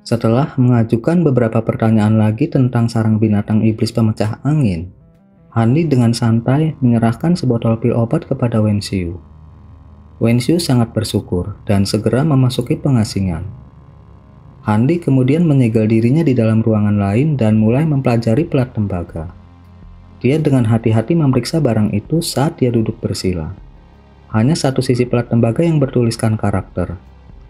Setelah mengajukan beberapa pertanyaan lagi tentang sarang binatang iblis pemecah angin, Handi dengan santai menyerahkan sebotol pil obat kepada Wenxiu. Wenxiu sangat bersyukur dan segera memasuki pengasingan. Handi kemudian menyegel dirinya di dalam ruangan lain dan mulai mempelajari pelat tembaga. Dia dengan hati-hati memeriksa barang itu saat dia duduk bersila. Hanya satu sisi pelat tembaga yang bertuliskan karakter.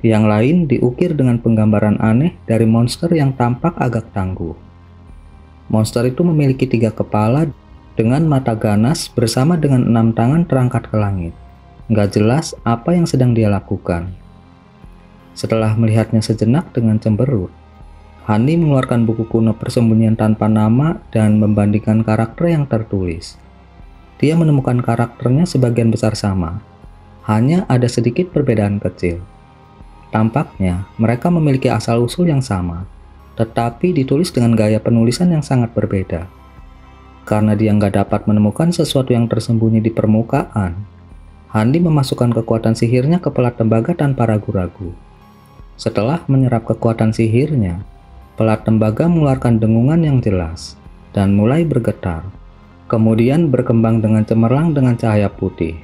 Yang lain diukir dengan penggambaran aneh dari monster yang tampak agak tangguh. Monster itu memiliki 3 kepala dengan mata ganas bersama dengan 6 tangan terangkat ke langit. Nggak jelas apa yang sedang dia lakukan. Setelah melihatnya sejenak dengan cemberut, Handi mengeluarkan buku kuno Persembunyian Tanpa Nama dan membandingkan karakter yang tertulis. Dia menemukan karakternya sebagian besar sama, hanya ada sedikit perbedaan kecil. Tampaknya mereka memiliki asal-usul yang sama, tetapi ditulis dengan gaya penulisan yang sangat berbeda. Karena dia nggak dapat menemukan sesuatu yang tersembunyi di permukaan, Handi memasukkan kekuatan sihirnya ke pelat tembaga tanpa ragu-ragu. Setelah menyerap kekuatan sihirnya, pelat tembaga mengeluarkan dengungan yang jelas dan mulai bergetar, kemudian berkembang dengan cemerlang dengan cahaya putih.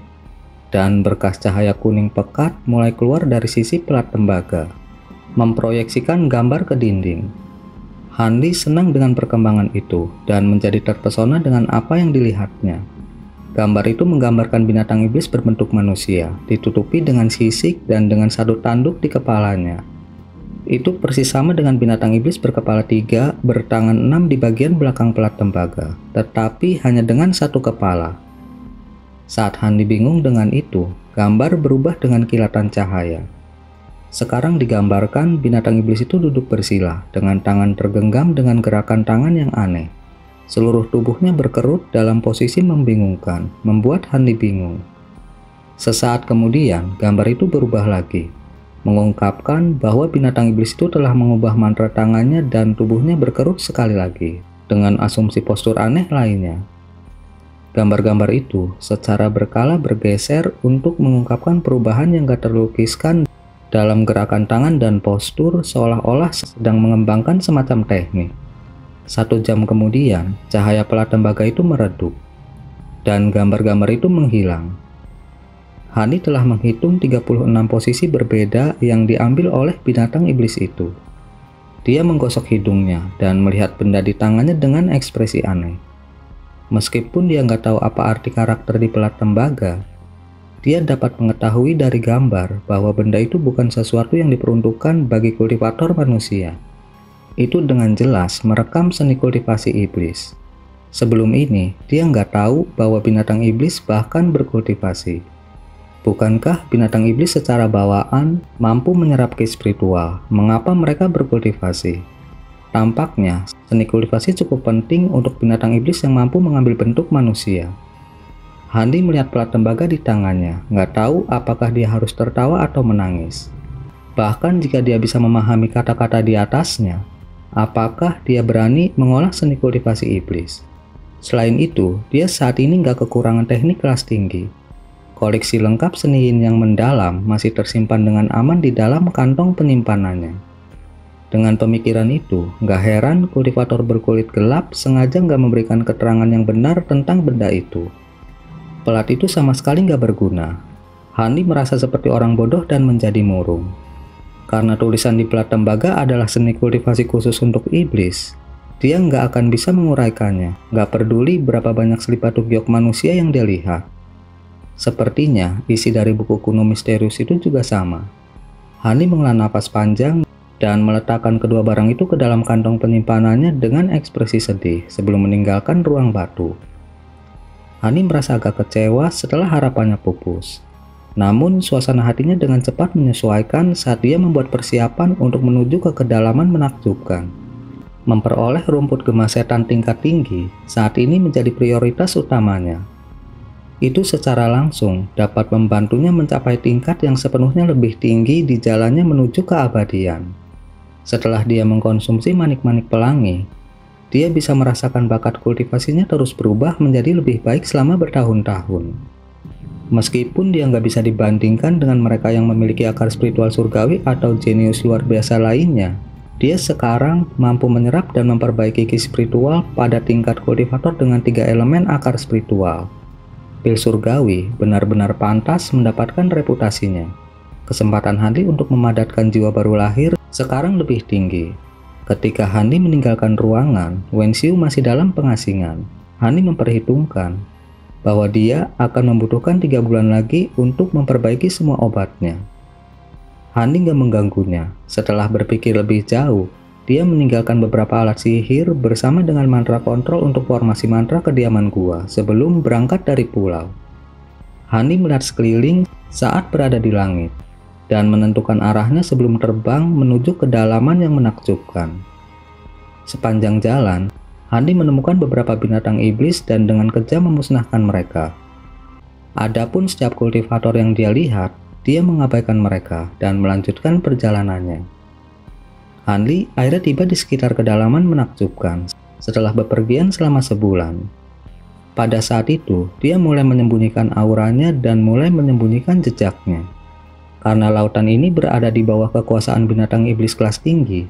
Dan berkas cahaya kuning pekat mulai keluar dari sisi pelat tembaga, memproyeksikan gambar ke dinding. Handi senang dengan perkembangan itu dan menjadi terpesona dengan apa yang dilihatnya. Gambar itu menggambarkan binatang iblis berbentuk manusia, ditutupi dengan sisik dan dengan satu tanduk di kepalanya. Itu persis sama dengan binatang iblis berkepala 3, bertangan 6 di bagian belakang pelat tembaga, tetapi hanya dengan satu kepala. Saat Handi bingung dengan itu, gambar berubah dengan kilatan cahaya. Sekarang digambarkan binatang iblis itu duduk bersila dengan tangan tergenggam dengan gerakan tangan yang aneh. Seluruh tubuhnya berkerut dalam posisi membingungkan, membuat Handi bingung. Sesaat kemudian, gambar itu berubah lagi, mengungkapkan bahwa binatang iblis itu telah mengubah mantra tangannya dan tubuhnya berkerut sekali lagi, dengan asumsi postur aneh lainnya. Gambar-gambar itu secara berkala bergeser untuk mengungkapkan perubahan yang gak terlukiskan dalam gerakan tangan dan postur, seolah-olah sedang mengembangkan semacam teknik. 1 jam kemudian, cahaya pelat tembaga itu meredup, dan gambar-gambar itu menghilang. Handi telah menghitung 36 posisi berbeda yang diambil oleh binatang iblis itu. Dia menggosok hidungnya dan melihat benda di tangannya dengan ekspresi aneh. Meskipun dia nggak tahu apa arti karakter di pelat tembaga, dia dapat mengetahui dari gambar bahwa benda itu bukan sesuatu yang diperuntukkan bagi kultivator manusia. Itu dengan jelas merekam seni kultivasi iblis. Sebelum ini, dia nggak tahu bahwa binatang iblis bahkan berkultivasi. Bukankah binatang iblis secara bawaan mampu menyerap ki spiritual? Mengapa mereka berkultivasi? Tampaknya, seni kultivasi cukup penting untuk binatang iblis yang mampu mengambil bentuk manusia. Handi melihat pelat tembaga di tangannya, nggak tahu apakah dia harus tertawa atau menangis. Bahkan jika dia bisa memahami kata-kata di atasnya, apakah dia berani mengolah seni kultivasi iblis? Selain itu, dia saat ini nggak kekurangan teknik kelas tinggi. Koleksi lengkap seni yin yang mendalam masih tersimpan dengan aman di dalam kantong penyimpanannya. Dengan pemikiran itu, nggak heran kultivator berkulit gelap sengaja nggak memberikan keterangan yang benar tentang benda itu. Pelat itu sama sekali nggak berguna. Handi merasa seperti orang bodoh dan menjadi murung. Karena tulisan di pelat tembaga adalah seni kultivasi khusus untuk iblis, dia nggak akan bisa menguraikannya, nggak peduli berapa banyak selipatuk giok manusia yang dia lihat. Sepertinya isi dari buku kuno misterius itu juga sama. Handi menghela napas panjang dan meletakkan kedua barang itu ke dalam kantong penyimpanannya dengan ekspresi sedih sebelum meninggalkan ruang batu. Handi merasa agak kecewa setelah harapannya pupus. Namun suasana hatinya dengan cepat menyesuaikan saat dia membuat persiapan untuk menuju ke kedalaman menakjubkan. Memperoleh rumput gema setan tingkat tinggi saat ini menjadi prioritas utamanya. Itu secara langsung dapat membantunya mencapai tingkat yang sepenuhnya lebih tinggi di jalannya menuju keabadian. Setelah dia mengkonsumsi manik-manik pelangi, dia bisa merasakan bakat kultivasinya terus berubah menjadi lebih baik selama bertahun-tahun. Meskipun dia nggak bisa dibandingkan dengan mereka yang memiliki akar spiritual surgawi atau jenius luar biasa lainnya, Dia sekarang mampu menyerap dan memperbaiki ki spiritual pada tingkat kultivator dengan 3 elemen akar spiritual. Pil surgawi benar-benar pantas mendapatkan reputasinya. Kesempatan Hanli untuk memadatkan jiwa baru lahir sekarang lebih tinggi. Ketika Hanli meninggalkan ruangan, Wenxiu masih dalam pengasingan. Hanli memperhitungkan bahwa dia akan membutuhkan 3 bulan lagi untuk memperbaiki semua obatnya. Hanli gak mengganggunya. Setelah berpikir lebih jauh, dia meninggalkan beberapa alat sihir bersama dengan mantra kontrol untuk formasi mantra kediaman gua sebelum berangkat dari pulau. Hanli melihat sekeliling saat berada di langit dan menentukan arahnya sebelum terbang menuju kedalaman yang menakjubkan. Sepanjang jalan, Hanli menemukan beberapa binatang iblis dan dengan kejam memusnahkan mereka. Adapun setiap kultivator yang dia lihat, dia mengabaikan mereka dan melanjutkan perjalanannya. Hanli akhirnya tiba di sekitar kedalaman menakjubkan setelah bepergian selama sebulan. Pada saat itu, dia mulai menyembunyikan auranya dan mulai menyembunyikan jejaknya. Karena lautan ini berada di bawah kekuasaan binatang iblis kelas tinggi,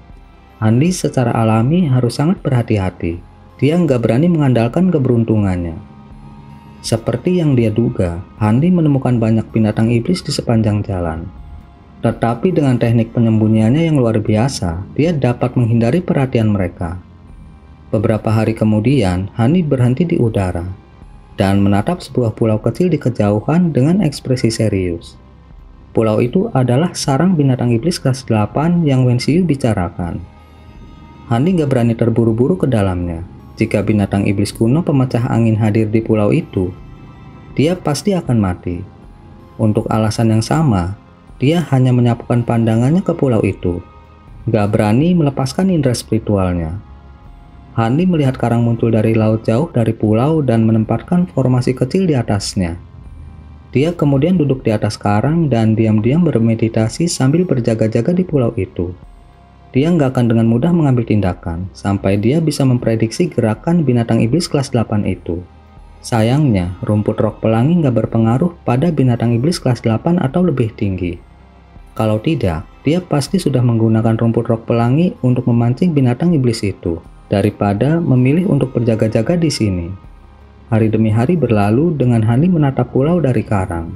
Hanli secara alami harus sangat berhati-hati. Dia nggak berani mengandalkan keberuntungannya. Seperti yang dia duga, Hanli menemukan banyak binatang iblis di sepanjang jalan. Tetapi dengan teknik penyembunyiannya yang luar biasa, dia dapat menghindari perhatian mereka. Beberapa hari kemudian, Hanli berhenti di udara dan menatap sebuah pulau kecil di kejauhan dengan ekspresi serius. Pulau itu adalah sarang binatang iblis kelas 8 yang Wenxiu bicarakan. Hanli gak berani terburu-buru ke dalamnya. Jika binatang iblis kuno pemecah angin hadir di pulau itu, dia pasti akan mati. Untuk alasan yang sama, dia hanya menyapukan pandangannya ke pulau itu. Gak berani melepaskan indera spiritualnya. Hanli melihat karang muncul dari laut jauh dari pulau dan menempatkan formasi kecil di atasnya. Dia kemudian duduk di atas karang dan diam-diam bermeditasi sambil berjaga-jaga di pulau itu. Dia nggak akan dengan mudah mengambil tindakan sampai dia bisa memprediksi gerakan binatang iblis kelas 8 itu. Sayangnya, rumput rok pelangi nggak berpengaruh pada binatang iblis kelas 8 atau lebih tinggi. Kalau tidak, dia pasti sudah menggunakan rumput rok pelangi untuk memancing binatang iblis itu, daripada memilih untuk berjaga-jaga di sini. Hari demi hari berlalu dengan Hanli menatap pulau dari karang.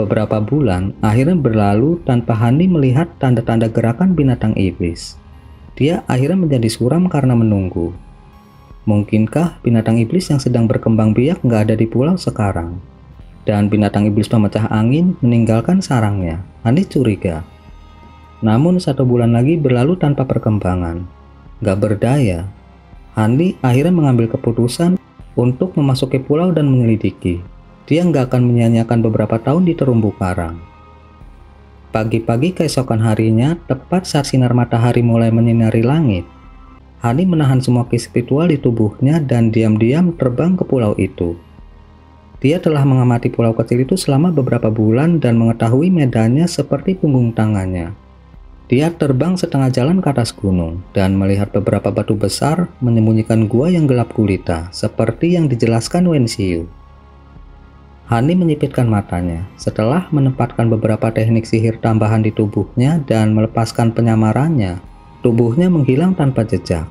Beberapa bulan akhirnya berlalu tanpa Hanli melihat tanda-tanda gerakan binatang iblis. Dia akhirnya menjadi suram karena menunggu. Mungkinkah binatang iblis yang sedang berkembang biak nggak ada di pulau sekarang? Dan binatang iblis pemecah angin meninggalkan sarangnya. Hanli curiga. Namun 1 bulan lagi berlalu tanpa perkembangan. Nggak berdaya. Hanli akhirnya mengambil keputusan untuk memasuki pulau dan menyelidiki. Dia nggak akan menyia-nyiakan beberapa tahun di terumbu karang. Pagi-pagi keesokan harinya, tepat saat sinar matahari mulai menyinari langit, Hanli menahan semua ki spiritual di tubuhnya dan diam-diam terbang ke pulau itu. Dia telah mengamati pulau kecil itu selama beberapa bulan dan mengetahui medannya seperti punggung tangannya. Dia terbang setengah jalan ke atas gunung dan melihat beberapa batu besar menyembunyikan gua yang gelap gulita, seperti yang dijelaskan Wenxiu. Hanli menyipitkan matanya setelah menempatkan beberapa teknik sihir tambahan di tubuhnya dan melepaskan penyamarannya. Tubuhnya menghilang tanpa jejak.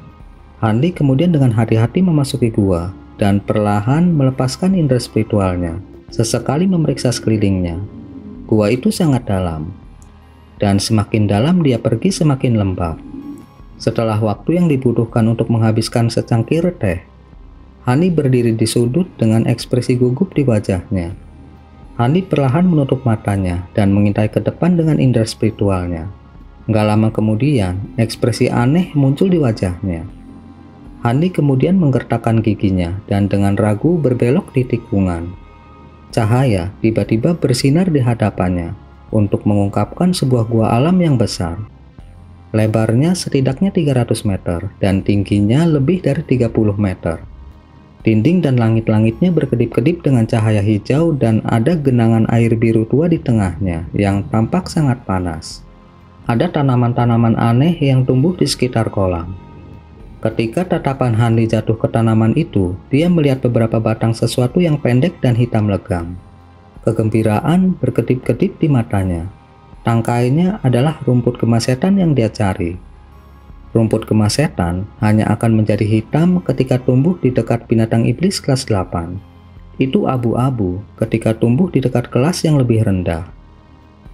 Hanli kemudian dengan hati-hati memasuki gua dan perlahan melepaskan indera spiritualnya, sesekali memeriksa sekelilingnya. Gua itu sangat dalam, dan semakin dalam dia pergi semakin lembab. Setelah waktu yang dibutuhkan untuk menghabiskan secangkir teh, Hanli berdiri di sudut dengan ekspresi gugup di wajahnya. Hanli perlahan menutup matanya dan mengintai ke depan dengan indera spiritualnya. Gak lama kemudian, ekspresi aneh muncul di wajahnya. Hanli kemudian menggertakkan giginya dan dengan ragu berbelok di tikungan. Cahaya tiba-tiba bersinar di hadapannya untuk mengungkapkan sebuah gua alam yang besar. Lebarnya setidaknya 300 meter dan tingginya lebih dari 30 meter. Dinding dan langit-langitnya berkedip-kedip dengan cahaya hijau dan ada genangan air biru tua di tengahnya yang tampak sangat panas. Ada tanaman-tanaman aneh yang tumbuh di sekitar kolam. Ketika tatapan Hanli jatuh ke tanaman itu, dia melihat beberapa batang sesuatu yang pendek dan hitam legam. Kegembiraan berkedip-kedip di matanya. Tangkainya adalah rumput kemasetan yang dia cari. Rumput gemas setan hanya akan menjadi hitam ketika tumbuh di dekat binatang iblis kelas 8. Itu abu-abu ketika tumbuh di dekat kelas yang lebih rendah.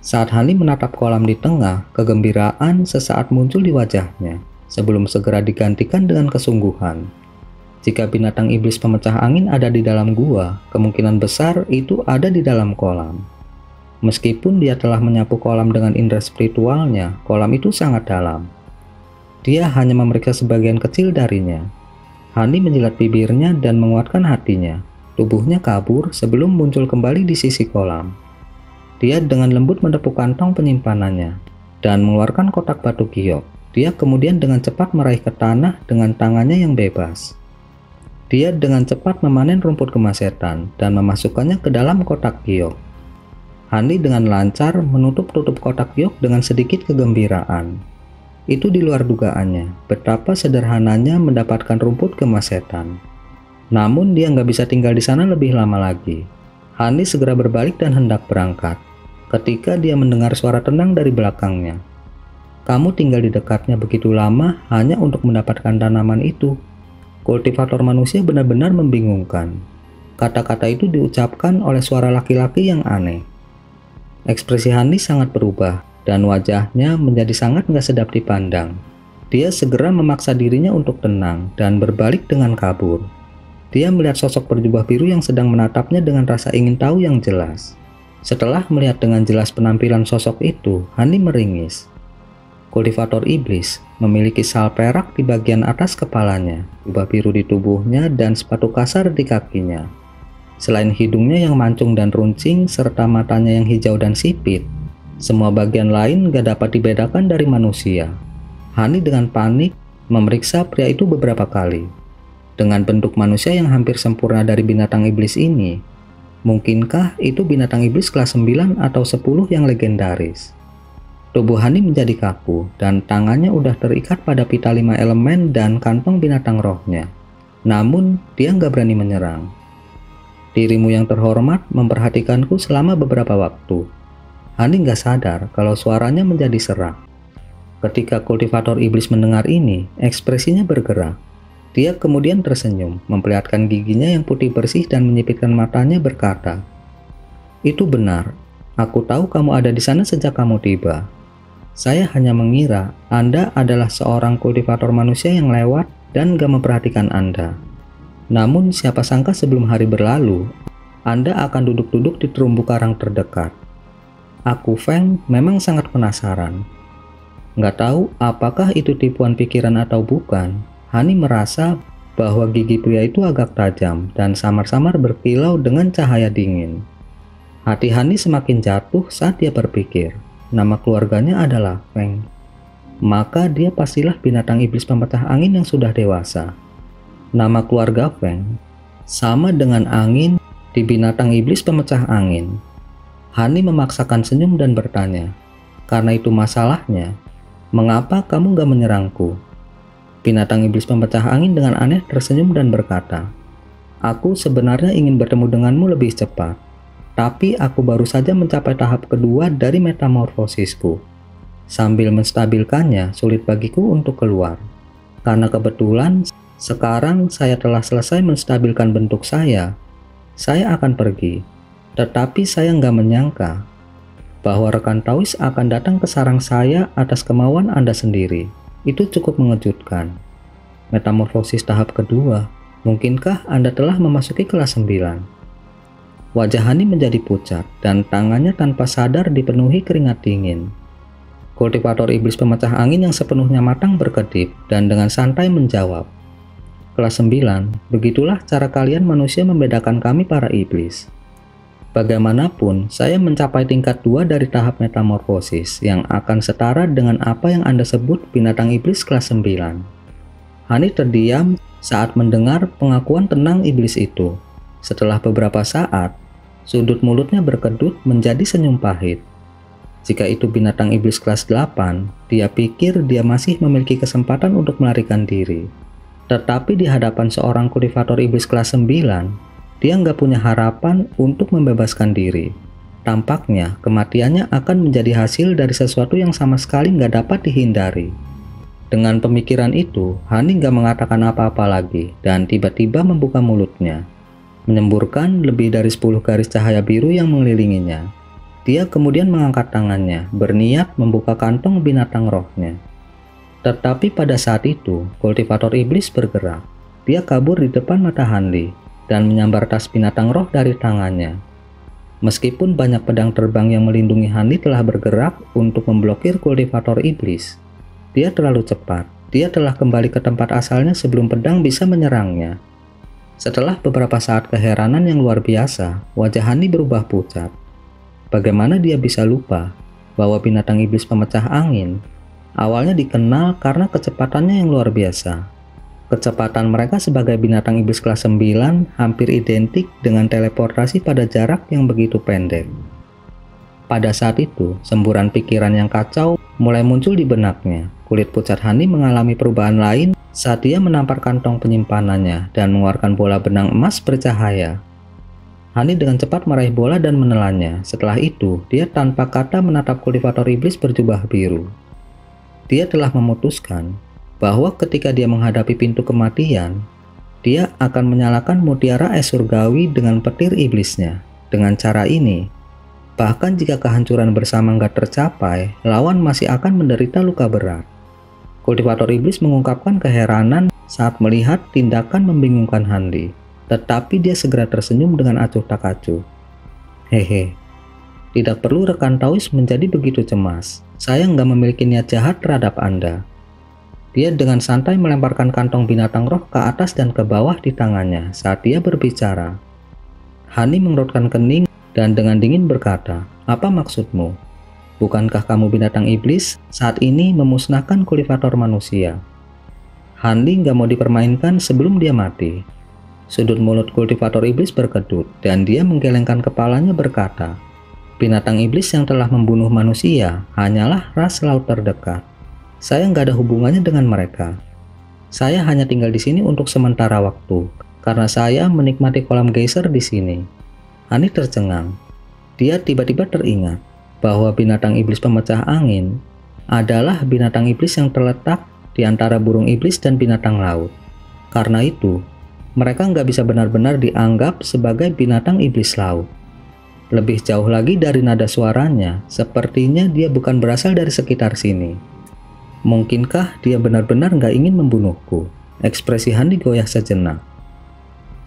Saat Hani menatap kolam di tengah, kegembiraan sesaat muncul di wajahnya, sebelum segera digantikan dengan kesungguhan. Jika binatang iblis pemecah angin ada di dalam gua, kemungkinan besar itu ada di dalam kolam. Meskipun dia telah menyapu kolam dengan indera spiritualnya, kolam itu sangat dalam. Dia hanya memeriksa sebagian kecil darinya. Hani menjilat bibirnya dan menguatkan hatinya. Tubuhnya kabur sebelum muncul kembali di sisi kolam. Dia dengan lembut menepuk kantong penyimpanannya dan mengeluarkan kotak batu giok. Dia kemudian dengan cepat meraih ke tanah dengan tangannya yang bebas. Dia dengan cepat memanen rumput gemas setan dan memasukkannya ke dalam kotak giok. Hani dengan lancar menutup-tutup kotak giok dengan sedikit kegembiraan. Itu di luar dugaannya, betapa sederhananya mendapatkan rumput gemas setan. Namun dia nggak bisa tinggal di sana lebih lama lagi. Hani segera berbalik dan hendak berangkat, ketika dia mendengar suara tenang dari belakangnya. Kamu tinggal di dekatnya begitu lama hanya untuk mendapatkan tanaman itu. Kultivator manusia benar-benar membingungkan. Kata-kata itu diucapkan oleh suara laki-laki yang aneh. Ekspresi Hani sangat berubah, dan wajahnya menjadi sangat nggak sedap dipandang. Dia segera memaksa dirinya untuk tenang dan berbalik dengan kabur. Dia melihat sosok berjubah biru yang sedang menatapnya dengan rasa ingin tahu yang jelas. Setelah melihat dengan jelas penampilan sosok itu, Hani meringis. Kultivator iblis memiliki sal perak di bagian atas kepalanya, jubah biru di tubuhnya, dan sepatu kasar di kakinya. Selain hidungnya yang mancung dan runcing, serta matanya yang hijau dan sipit, semua bagian lain gak dapat dibedakan dari manusia. Hani dengan panik memeriksa pria itu beberapa kali. Dengan bentuk manusia yang hampir sempurna dari binatang iblis ini, mungkinkah itu binatang iblis kelas 9 atau 10 yang legendaris? Tubuh Hani menjadi kaku dan tangannya udah terikat pada pita 5 elemen dan kantong binatang rohnya. Namun dia nggak berani menyerang. Dirimu yang terhormat memperhatikanku selama beberapa waktu. Hani nggak sadar kalau suaranya menjadi serak. Ketika kultivator iblis mendengar ini, ekspresinya bergerak. Dia kemudian tersenyum, memperlihatkan giginya yang putih bersih dan menyipitkan matanya berkata, "Itu benar. Aku tahu kamu ada di sana sejak kamu tiba. Saya hanya mengira Anda adalah seorang kultivator manusia yang lewat dan gak memperhatikan Anda. Namun siapa sangka sebelum hari berlalu, Anda akan duduk-duduk di terumbu karang terdekat. Aku Feng memang sangat penasaran. Nggak tahu apakah itu tipuan pikiran atau bukan, Hani merasa bahwa gigi pria itu agak tajam dan samar-samar berkilau dengan cahaya dingin. Hati Hani semakin jatuh saat dia berpikir, nama keluarganya adalah Feng. Maka dia pastilah binatang iblis pemecah angin yang sudah dewasa. Nama keluarga Feng sama dengan angin di binatang iblis pemecah angin. Hani memaksakan senyum dan bertanya, "Karena itu masalahnya, mengapa kamu gak menyerangku?" Binatang iblis pemecah angin dengan aneh tersenyum dan berkata, "Aku sebenarnya ingin bertemu denganmu lebih cepat. Tapi aku baru saja mencapai tahap kedua dari metamorfosisku. Sambil menstabilkannya, sulit bagiku untuk keluar. Karena kebetulan, sekarang saya telah selesai menstabilkan bentuk saya akan pergi. Tetapi saya nggak menyangka bahwa rekan Taois akan datang ke sarang saya atas kemauan Anda sendiri. Itu cukup mengejutkan. Metamorfosis tahap kedua, mungkinkah Anda telah memasuki kelas 9? Wajah Hani menjadi pucat dan tangannya tanpa sadar dipenuhi keringat dingin. Kultivator iblis pemecah angin yang sepenuhnya matang berkedip dan dengan santai menjawab, "Kelas 9, begitulah cara kalian manusia membedakan kami para iblis. Bagaimanapun, saya mencapai tingkat 2 dari tahap metamorfosis yang akan setara dengan apa yang Anda sebut binatang iblis kelas 9. Hani terdiam saat mendengar pengakuan tenang iblis itu. Setelah beberapa saat, sudut mulutnya berkedut menjadi senyum pahit. Jika itu binatang iblis kelas 8, dia pikir dia masih memiliki kesempatan untuk melarikan diri. Tetapi di hadapan seorang kultivator iblis kelas 9, dia nggak punya harapan untuk membebaskan diri. Tampaknya kematiannya akan menjadi hasil dari sesuatu yang sama sekali nggak dapat dihindari. Dengan pemikiran itu, Hani nggak mengatakan apa-apa lagi dan tiba-tiba membuka mulutnya, menyemburkan lebih dari 10 garis cahaya biru yang mengelilinginya. Dia kemudian mengangkat tangannya, berniat membuka kantong binatang rohnya. Tetapi pada saat itu, kultivator iblis bergerak. Dia kabur di depan mata Hanli dan menyambar tas binatang roh dari tangannya. Meskipun banyak pedang terbang yang melindungi Hanli telah bergerak untuk memblokir kultivator iblis, dia terlalu cepat. Dia telah kembali ke tempat asalnya sebelum pedang bisa menyerangnya. Setelah beberapa saat keheranan yang luar biasa, wajah Hani berubah pucat. Bagaimana dia bisa lupa bahwa binatang iblis pemecah angin awalnya dikenal karena kecepatannya yang luar biasa. Kecepatan mereka sebagai binatang iblis kelas 9 hampir identik dengan teleportasi pada jarak yang begitu pendek. Pada saat itu, semburan pikiran yang kacau mulai muncul di benaknya. Kulit pucat Hani mengalami perubahan lain saat dia menampar kantong penyimpanannya dan mengeluarkan bola benang emas bercahaya. Hani dengan cepat meraih bola dan menelannya. Setelah itu, dia tanpa kata menatap kultivator iblis berjubah biru. Dia telah memutuskan bahwa ketika dia menghadapi pintu kematian, dia akan menyalakan mutiara es surgawi dengan petir iblisnya. Dengan cara ini, bahkan jika kehancuran bersama nggak tercapai, lawan masih akan menderita luka berat. Kultivator iblis mengungkapkan keheranan saat melihat tindakan membingungkan Hanli, tetapi dia segera tersenyum dengan acuh tak acuh. Hehe, tidak perlu rekan Taois menjadi begitu cemas. Saya nggak memiliki niat jahat terhadap Anda. Dia dengan santai melemparkan kantong binatang roh ke atas dan ke bawah di tangannya saat dia berbicara. Hani mengerutkan kening dan dengan dingin berkata, "Apa maksudmu? Bukankah kamu binatang iblis saat ini memusnahkan kultivator manusia?" Hanli nggak mau dipermainkan sebelum dia mati. Sudut mulut kultivator iblis berkedut dan dia menggelengkan kepalanya berkata, "Binatang iblis yang telah membunuh manusia hanyalah ras laut terdekat. Saya nggak ada hubungannya dengan mereka. Saya hanya tinggal di sini untuk sementara waktu karena saya menikmati kolam geyser di sini." Hani tercengang. Dia tiba-tiba teringat bahwa binatang iblis pemecah angin adalah binatang iblis yang terletak di antara burung iblis dan binatang laut. Karena itu, mereka nggak bisa benar-benar dianggap sebagai binatang iblis laut. Lebih jauh lagi dari nada suaranya, sepertinya dia bukan berasal dari sekitar sini. Mungkinkah dia benar-benar nggak ingin membunuhku? Ekspresi Hani goyah sejenak.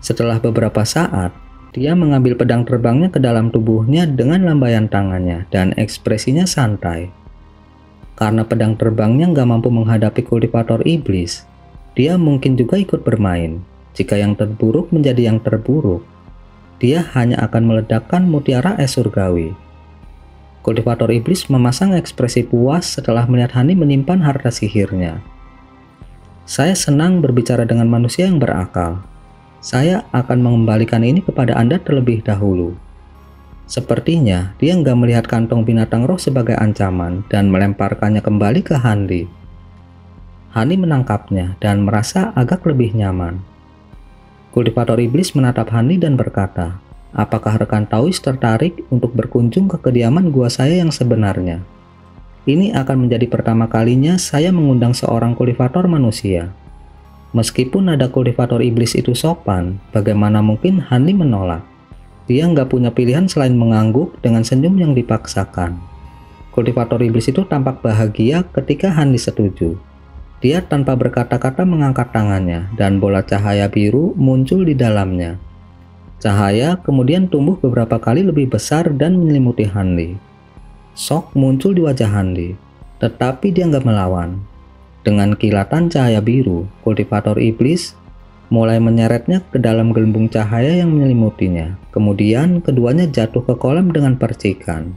Setelah beberapa saat, dia mengambil pedang terbangnya ke dalam tubuhnya dengan lambaian tangannya dan ekspresinya santai. Karena pedang terbangnya nggak mampu menghadapi kultivator iblis, dia mungkin juga ikut bermain. Jika yang terburuk menjadi yang terburuk, dia hanya akan meledakkan mutiara es surgawi. Kultivator iblis memasang ekspresi puas setelah melihat Hani menyimpan harta sihirnya. "Saya senang berbicara dengan manusia yang berakal. Saya akan mengembalikan ini kepada Anda terlebih dahulu." Sepertinya dia nggak melihat kantong binatang roh sebagai ancaman dan melemparkannya kembali ke Hanli. Hani menangkapnya dan merasa agak lebih nyaman. Kultivator iblis menatap Hani dan berkata, "Apakah rekan Taois tertarik untuk berkunjung ke kediaman gua saya yang sebenarnya? Ini akan menjadi pertama kalinya saya mengundang seorang kultivator manusia." Meskipun nada kultivator iblis itu sopan, bagaimana mungkin Hanli menolak? Dia nggak punya pilihan selain mengangguk dengan senyum yang dipaksakan. Kultivator iblis itu tampak bahagia ketika Hanli setuju. Dia tanpa berkata-kata mengangkat tangannya dan bola cahaya biru muncul di dalamnya. Cahaya kemudian tumbuh beberapa kali lebih besar dan menyelimuti Hanli. Shock muncul di wajah Hanli, tetapi dia nggak melawan. Dengan kilatan cahaya biru, kultivator iblis mulai menyeretnya ke dalam gelembung cahaya yang menyelimutinya. Kemudian keduanya jatuh ke kolam dengan percikan.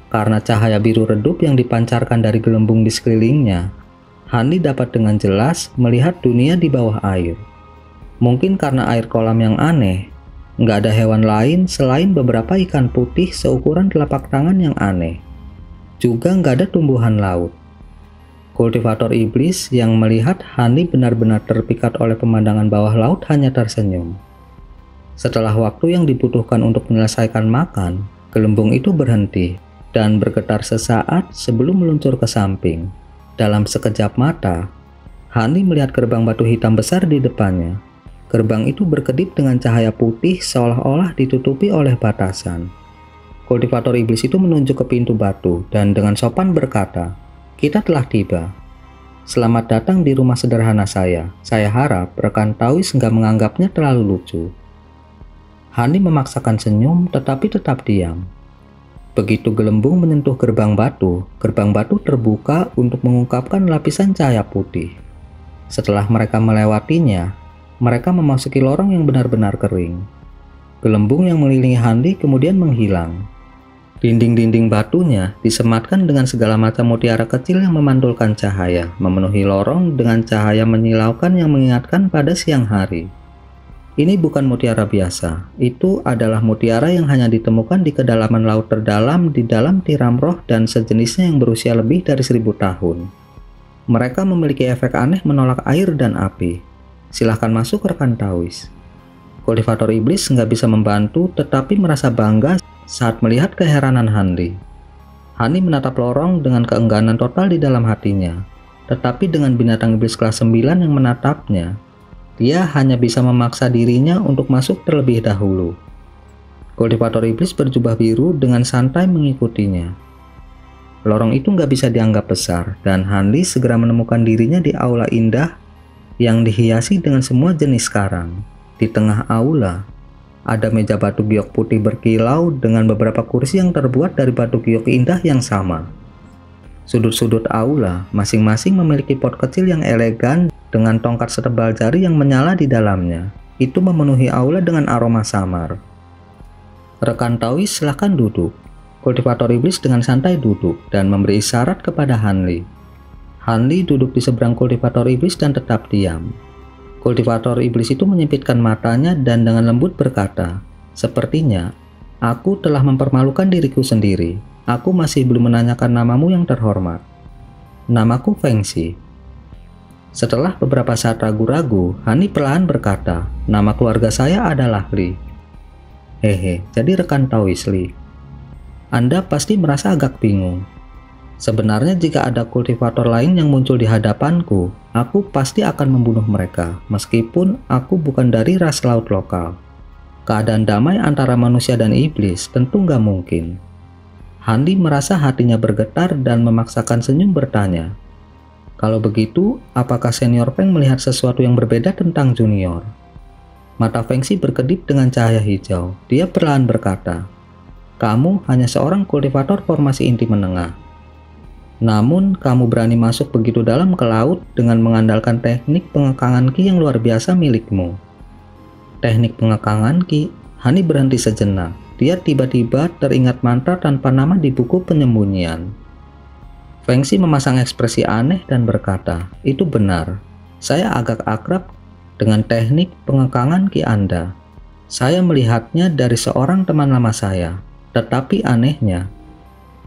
Karena cahaya biru redup yang dipancarkan dari gelembung di sekelilingnya, Hanli dapat dengan jelas melihat dunia di bawah air. Mungkin karena air kolam yang aneh, nggak ada hewan lain selain beberapa ikan putih seukuran telapak tangan yang aneh. Juga nggak ada tumbuhan laut. Kultivator iblis yang melihat Hanli benar-benar terpikat oleh pemandangan bawah laut hanya tersenyum. Setelah waktu yang dibutuhkan untuk menyelesaikan makan, gelembung itu berhenti dan bergetar sesaat sebelum meluncur ke samping. Dalam sekejap mata, Hani melihat gerbang batu hitam besar di depannya. Gerbang itu berkedip dengan cahaya putih seolah-olah ditutupi oleh batasan. Kultivator iblis itu menunjuk ke pintu batu dan dengan sopan berkata, "Kita telah tiba. Selamat datang di rumah sederhana saya. Saya harap rekan Taois nggak menganggapnya terlalu lucu." Hani memaksakan senyum tetapi tetap diam. Begitu gelembung menyentuh gerbang batu terbuka untuk mengungkapkan lapisan cahaya putih. Setelah mereka melewatinya, mereka memasuki lorong yang benar-benar kering. Gelembung yang mengelilingi Hani kemudian menghilang. Dinding-dinding batunya disematkan dengan segala macam mutiara kecil yang memantulkan cahaya, memenuhi lorong dengan cahaya menyilaukan yang mengingatkan pada siang hari. Ini bukan mutiara biasa, itu adalah mutiara yang hanya ditemukan di kedalaman laut terdalam di dalam tiram roh dan sejenisnya yang berusia lebih dari 1000 tahun. Mereka memiliki efek aneh menolak air dan api. Silahkan masuk rekan Taois. Kultivator iblis nggak bisa membantu tetapi merasa bangga saat melihat keheranan Hani. Hani menatap lorong dengan keengganan total di dalam hatinya. Tetapi dengan binatang iblis kelas 9 yang menatapnya, dia hanya bisa memaksa dirinya untuk masuk terlebih dahulu. Kultivator iblis berjubah biru dengan santai mengikutinya. Lorong itu nggak bisa dianggap besar dan Hani segera menemukan dirinya di aula indah yang dihiasi dengan semua jenis karang. Di tengah aula, ada meja batu giok putih berkilau dengan beberapa kursi yang terbuat dari batu giok indah yang sama. Sudut-sudut aula masing-masing memiliki pot kecil yang elegan dengan tongkat setebal jari yang menyala di dalamnya. Itu memenuhi aula dengan aroma samar. Rekan Taois, silakan duduk. Kultivator iblis dengan santai duduk dan memberi isyarat kepada Hani. Hani duduk di seberang kultivator iblis dan tetap diam. Kultivator iblis itu menyipitkan matanya dan dengan lembut berkata, "Sepertinya aku telah mempermalukan diriku sendiri. Aku masih belum menanyakan namamu yang terhormat." "Namaku Fengxi." Setelah beberapa saat ragu-ragu, Hani perlahan berkata, "Nama keluarga saya adalah Li." "Hehe, jadi rekan Taois Li. Anda pasti merasa agak bingung. Sebenarnya jika ada kultivator lain yang muncul di hadapanku, aku pasti akan membunuh mereka, meskipun aku bukan dari ras laut lokal. Keadaan damai antara manusia dan iblis tentu nggak mungkin." Hani merasa hatinya bergetar dan memaksakan senyum bertanya, "Kalau begitu, apakah senior Feng melihat sesuatu yang berbeda tentang junior?" Mata Fengxi berkedip dengan cahaya hijau. Dia perlahan berkata, "Kamu hanya seorang kultivator formasi inti menengah. Namun, kamu berani masuk begitu dalam ke laut dengan mengandalkan teknik pengekangan ki yang luar biasa milikmu." "Teknik pengekangan ki?" Hani berhenti sejenak. Dia tiba-tiba teringat mantra tanpa nama di buku penyembunyian. Fengxi memasang ekspresi aneh dan berkata, "Itu benar. Saya agak akrab dengan teknik pengekangan ki Anda. Saya melihatnya dari seorang teman lama saya. Tetapi anehnya,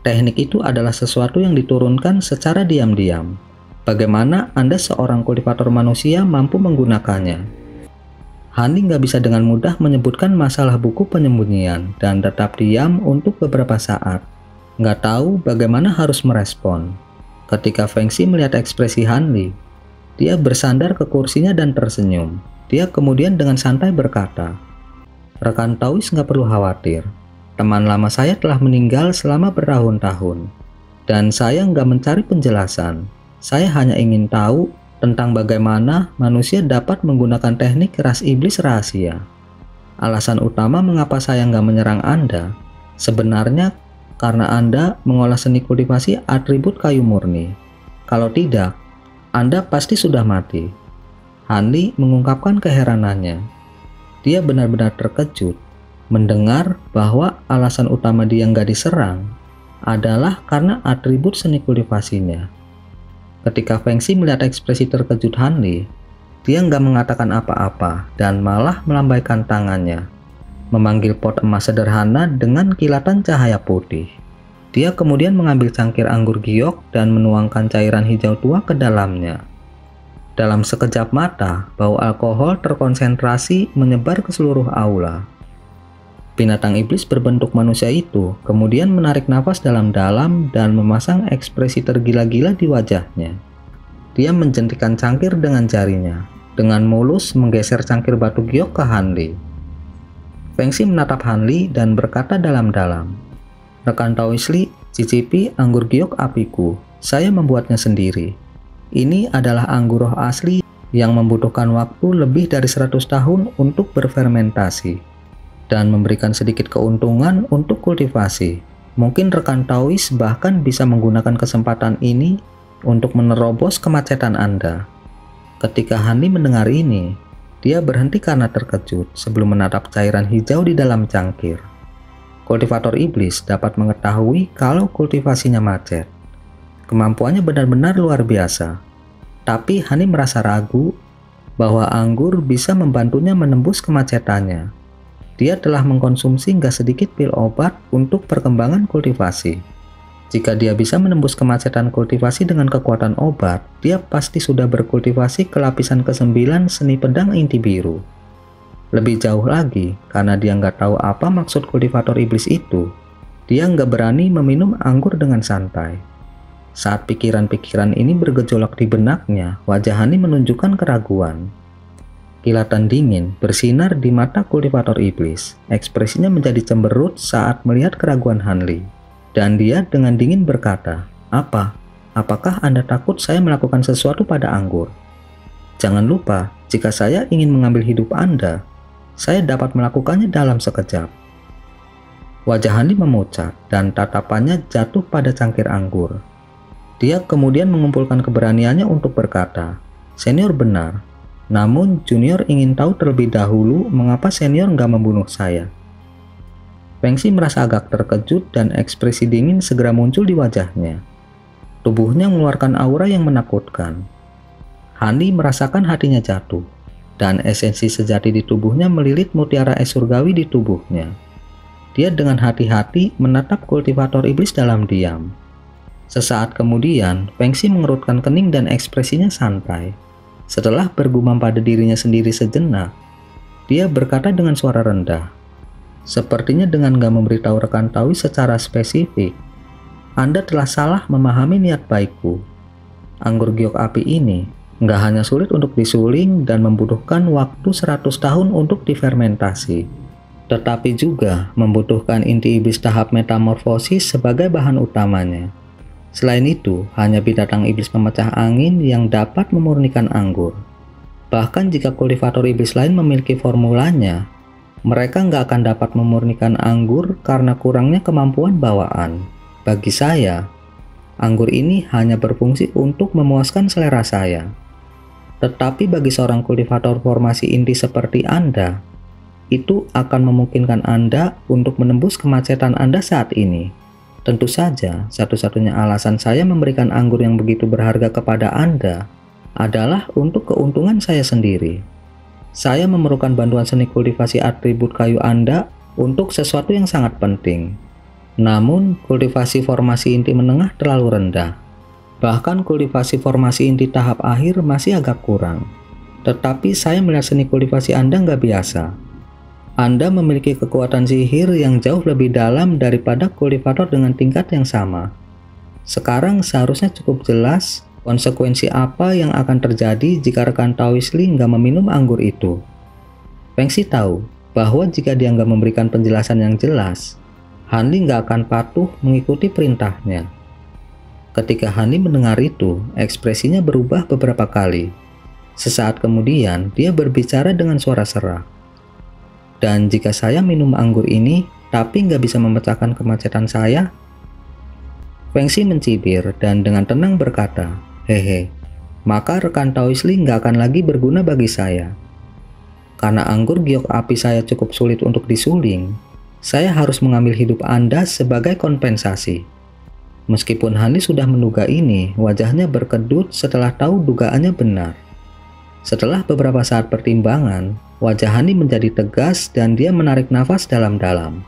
teknik itu adalah sesuatu yang diturunkan secara diam-diam. Bagaimana Anda seorang kultivator manusia mampu menggunakannya?" Hani nggak bisa dengan mudah menyebutkan masalah buku penyembunyian dan tetap diam untuk beberapa saat. Nggak tahu bagaimana harus merespon. Ketika Fengxi melihat ekspresi Hani, dia bersandar ke kursinya dan tersenyum. Dia kemudian dengan santai berkata, "Rekan Taois nggak perlu khawatir. Teman lama saya telah meninggal selama bertahun-tahun. Dan saya nggak mencari penjelasan. Saya hanya ingin tahu tentang bagaimana manusia dapat menggunakan teknik ras iblis rahasia. Alasan utama mengapa saya nggak menyerang Anda, sebenarnya karena Anda mengolah seni kultivasi atribut kayu murni. Kalau tidak, Anda pasti sudah mati." Hani mengungkapkan keheranannya. Dia benar-benar terkejut mendengar bahwa alasan utama dia nggak diserang adalah karena atribut seni kultivasinya. Ketika Fengxi melihat ekspresi terkejut Hani, dia nggak mengatakan apa-apa dan malah melambaikan tangannya, memanggil pot emas sederhana dengan kilatan cahaya putih. Dia kemudian mengambil cangkir anggur giok dan menuangkan cairan hijau tua ke dalamnya. Dalam sekejap mata, bau alkohol terkonsentrasi menyebar ke seluruh aula. Binatang iblis berbentuk manusia itu kemudian menarik nafas dalam-dalam dan memasang ekspresi tergila-gila di wajahnya. Dia menjentikan cangkir dengan jarinya, dengan mulus menggeser cangkir batu giok ke Hanli. Fengxi menatap Hanli dan berkata dalam-dalam, "Rekan Taois Li, cicipi anggur giok apiku. Saya membuatnya sendiri. Ini adalah anggur roh asli yang membutuhkan waktu lebih dari 100 tahun untuk berfermentasi dan memberikan sedikit keuntungan untuk kultivasi. Mungkin rekan Taois bahkan bisa menggunakan kesempatan ini untuk menerobos kemacetan Anda." Ketika Hanli mendengar ini, dia berhenti karena terkejut sebelum menatap cairan hijau di dalam cangkir. Kultivator iblis dapat mengetahui kalau kultivasinya macet. Kemampuannya benar-benar luar biasa. Tapi Hanli merasa ragu bahwa anggur bisa membantunya menembus kemacetannya. Dia telah mengkonsumsi nggak sedikit pil obat untuk perkembangan kultivasi. Jika dia bisa menembus kemacetan kultivasi dengan kekuatan obat, dia pasti sudah berkultivasi ke lapisan ke-9 seni pedang inti biru. Lebih jauh lagi, karena dia nggak tahu apa maksud kultivator iblis itu, dia nggak berani meminum anggur dengan santai. Saat pikiran-pikiran ini bergejolak di benaknya, wajah Hanli menunjukkan keraguan. Kilatan dingin bersinar di mata kultivator iblis. Ekspresinya menjadi cemberut saat melihat keraguan Hanli. Dan dia dengan dingin berkata, Apakah Anda takut saya melakukan sesuatu pada anggur? Jangan lupa, jika saya ingin mengambil hidup Anda, saya dapat melakukannya dalam sekejap." Wajah Hanli memucat dan tatapannya jatuh pada cangkir anggur. Dia kemudian mengumpulkan keberaniannya untuk berkata, "Senior benar. Namun junior ingin tahu terlebih dahulu mengapa senior nggak membunuh saya." Fengxi merasa agak terkejut dan ekspresi dingin segera muncul di wajahnya. Tubuhnya mengeluarkan aura yang menakutkan. Hanli merasakan hatinya jatuh, dan esensi sejati di tubuhnya melilit mutiara es surgawi di tubuhnya. Dia dengan hati-hati menatap kultivator iblis dalam diam. Sesaat kemudian, Fengxi mengerutkan kening dan ekspresinya santai. Setelah bergumam pada dirinya sendiri sejenak, dia berkata dengan suara rendah, "Sepertinya dengan gak memberitahu rekan Taois secara spesifik, Anda telah salah memahami niat baikku. Anggur giok api ini nggak hanya sulit untuk disuling dan membutuhkan waktu 100 tahun untuk difermentasi, tetapi juga membutuhkan inti iblis tahap metamorfosis sebagai bahan utamanya. Selain itu, hanya binatang iblis pemecah angin yang dapat memurnikan anggur. Bahkan jika kultivator iblis lain memiliki formulanya, mereka nggak akan dapat memurnikan anggur karena kurangnya kemampuan bawaan. Bagi saya, anggur ini hanya berfungsi untuk memuaskan selera saya. Tetapi bagi seorang kultivator formasi inti seperti Anda, itu akan memungkinkan Anda untuk menembus kemacetan Anda saat ini. Tentu saja, satu-satunya alasan saya memberikan anggur yang begitu berharga kepada Anda adalah untuk keuntungan saya sendiri. Saya memerlukan bantuan seni kultivasi atribut kayu Anda untuk sesuatu yang sangat penting. Namun, kultivasi formasi inti menengah terlalu rendah. Bahkan kultivasi formasi inti tahap akhir masih agak kurang. Tetapi saya melihat seni kultivasi Anda nggak biasa. Anda memiliki kekuatan sihir yang jauh lebih dalam daripada kultivator dengan tingkat yang sama. Sekarang seharusnya cukup jelas konsekuensi apa yang akan terjadi jika rekan Taois Li nggak meminum anggur itu. Fengxi tahu bahwa jika dia nggak memberikan penjelasan yang jelas, Hanli nggak akan patuh mengikuti perintahnya. Ketika Hanli mendengar itu, ekspresinya berubah beberapa kali. Sesaat kemudian, dia berbicara dengan suara serak. "Dan jika saya minum anggur ini, tapi nggak bisa memecahkan kemacetan saya?" Fengxi mencibir dan dengan tenang berkata, "Hehe, maka rekan Taois Li nggak akan lagi berguna bagi saya. Karena anggur giok api saya cukup sulit untuk disuling, saya harus mengambil hidup Anda sebagai kompensasi." Meskipun Hanli sudah menduga ini, wajahnya berkedut setelah tahu dugaannya benar. Setelah beberapa saat pertimbangan, wajah Hanli menjadi tegas dan dia menarik nafas dalam-dalam.